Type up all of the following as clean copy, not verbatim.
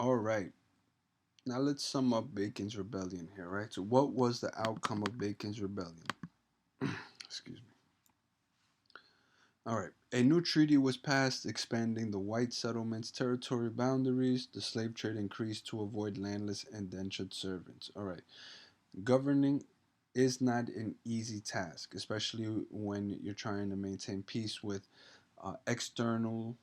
All right. Now let's sum up Bacon's rebellion here, right? So what was the outcome of Bacon's rebellion? Excuse me. All right. A new treaty was passed expanding the white settlements' territory boundaries. The slave trade increased to avoid landless indentured servants. All right. Governing is not an easy task, especially when you're trying to maintain peace with external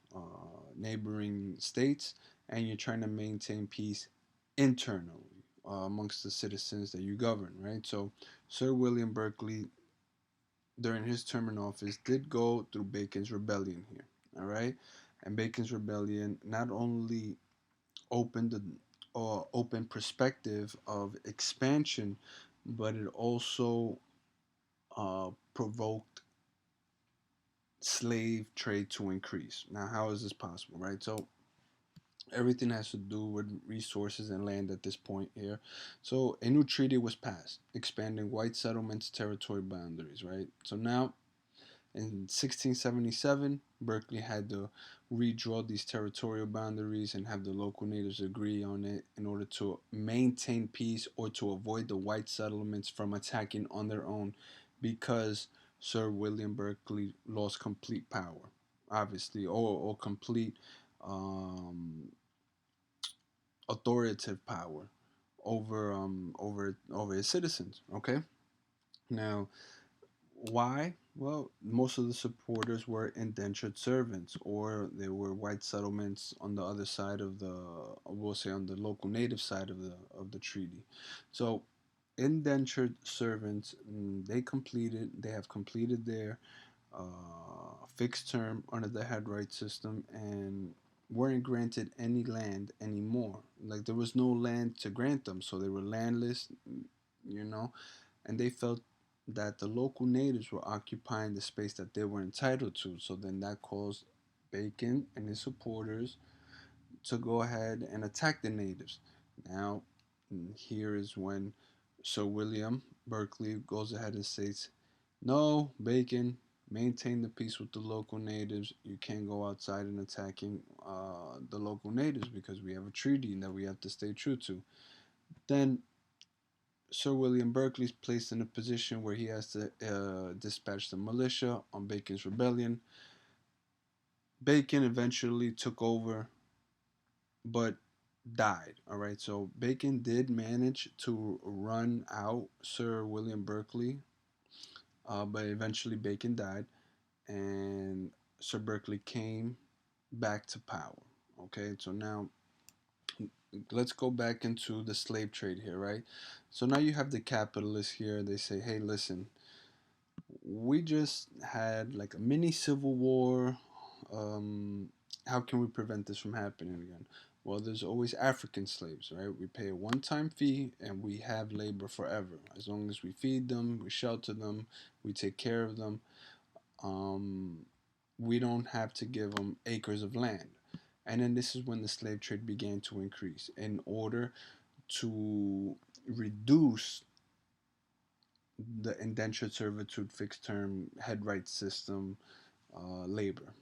neighboring states, and you're trying to maintain peace internally amongst the citizens that you govern, right? So, Sir William Berkeley, during his term in office, did go through Bacon's rebellion here, all right? And Bacon's rebellion not only opened the open perspective of expansion, but it also provoked slave trade to increase. Now, how is this possible, right? So, everything has to do with resources and land at this point here. So, a new treaty was passed, expanding white settlements' territory boundaries, right? So, now in 1677, Berkeley had to redraw these territorial boundaries and have the local natives agree on it in order to maintain peace or to avoid the white settlements from attacking on their own because Sir William Berkeley lost complete power, obviously, or complete um, authoritative power over his citizens. Okay, now why? Well, most of the supporters were indentured servants, or they were white settlements on the other side of the, we'll say, on the local native side of the treaty. So, indentured servants, they have completed their fixed term under the head right system and weren't granted any land anymore. Like there was no land to grant them, so they were landless, you know, and they felt that the local natives were occupying the space that they were entitled to. So then that caused Bacon and his supporters to go ahead and attack the natives. Now, here is when Sir William Berkeley goes ahead and states, "No, Bacon, maintain the peace with the local natives. You can't go outside and attacking the local natives because we have a treaty that we have to stay true to." Then Sir William Berkeley is placed in a position where he has to dispatch the militia on Bacon's rebellion. Bacon eventually took over, but died. All right, so Bacon did manage to run out Sir William Berkeley, but eventually Bacon died, and Sir Berkeley came back to power. Okay, so now let's go back into the slave trade here, right? So now you have the capitalists here. They say, hey, listen, we just had like a mini civil war. Um, how can we prevent this from happening again? Well, there's always African slaves, right? We pay a one time fee and we have labor forever. As long as we feed them, we shelter them, we take care of them, um, we don't have to give them acres of land. And then this is when the slave trade began to increase in order to reduce the indentured servitude fixed term head right system labor.